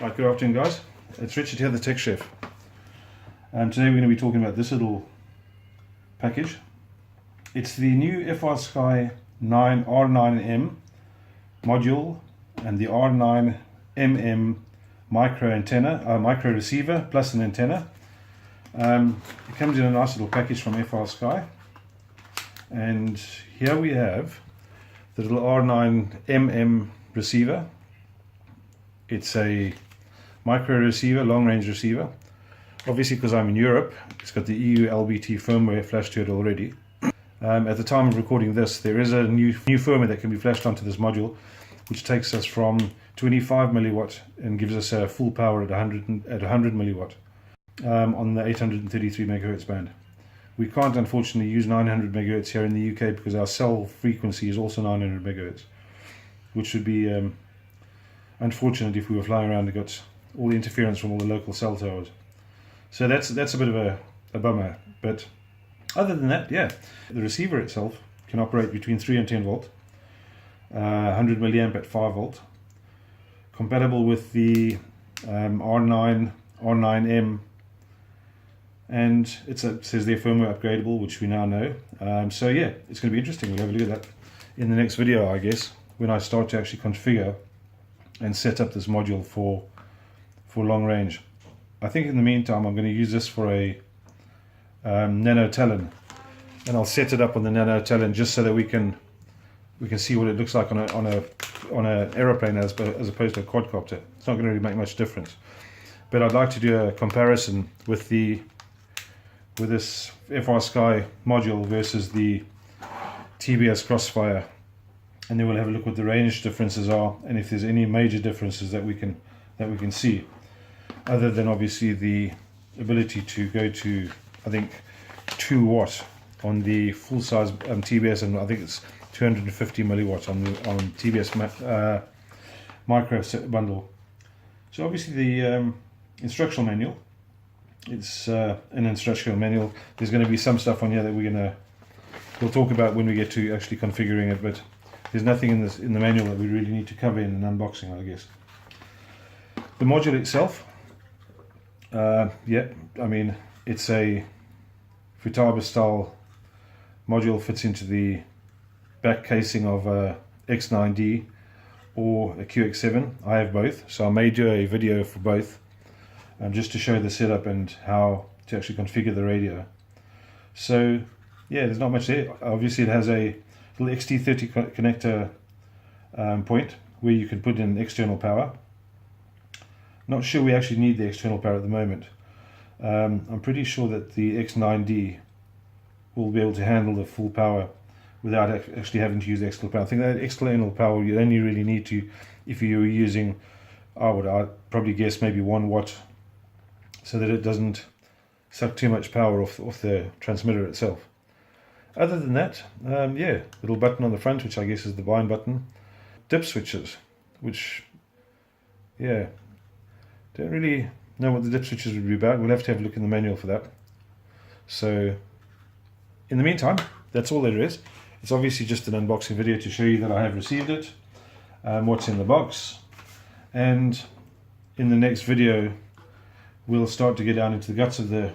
Right, good afternoon guys, it's Richard here, the Tech Chef. Today we're going to be talking about this little package. It's the new FRSky9M module and the R9MM micro receiver plus an antenna. It comes in a nice little package from FRSky, and here we have the little R9MM receiver. It's a micro receiver, long range receiver. Obviously, because I'm in Europe, it's got the EU LBT firmware flashed to it already. At the time of recording this, there is a new firmware that can be flashed onto this module, which takes us from 25 milliwatt and gives us a full power at 100 milliwatt on the 833 megahertz band. We can't unfortunately use 900 megahertz here in the UK because our cell frequency is also 900 megahertz, which would be unfortunate if we were flying around and got all the interference from all the local cell towers. So that's a bit of a bummer. But other than that, yeah, the receiver itself can operate between 3 and 10 volt, 100 milliamp at 5 volt, compatible with the R9M, and it says they're firmware upgradable, which we now know. So yeah, it's going to be interesting. We'll have a look at that in the next video, I guess, when I start to actually configure and set up this module for long range. I think in the meantime I'm going to use this for a nano talon, and I'll set it up on the nano talon just so that we can see what it looks like on a aeroplane as opposed to a quadcopter. It's not going to really make much difference, but I'd like to do a comparison with this FRSky module versus the TBS Crossfire, and then we'll have a look what the range differences are and if there's any major differences that we can see, other than obviously the ability to go to, I think, 2 watt on the full size TBS, and I think it's 250 milliwatt on TBS micro bundle. So obviously the instructional manual, it's an instructional manual. There's going to be some stuff on here that we'll talk about when we get to actually configuring it, but there's nothing in the manual that we really need to cover in an unboxing, I guess. The module itself, yeah, I mean, it's a Futaba style module, fits into the back casing of a X9D or a QX7. I have both, so I may do a video for both, just to show the setup and how to actually configure the radio. So yeah, there's not much there. Obviously it has a little XT30 connector point where you can put in external power. Not sure we actually need the external power at the moment. I'm pretty sure that the X9D will be able to handle the full power without actually having to use external power. I think that external power you only really need to if you're using, I'd probably guess maybe 1 watt, so that it doesn't suck too much power off the transmitter itself. Other than that, yeah, little button on the front, which I guess is the bind button. Dip switches, which, yeah, don't really know what the dip switches would be about. We'll have to have a look in the manual for that. So in the meantime, that's all there is. It's obviously just an unboxing video to show you that I have received it, what's in the box, and in the next video we'll start to get down into the guts of the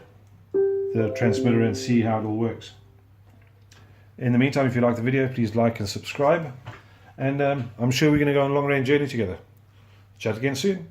transmitter and see how it all works. In the meantime, if you like the video, please like and subscribe, and I'm sure we're going to go on a long range journey together. Chat again soon.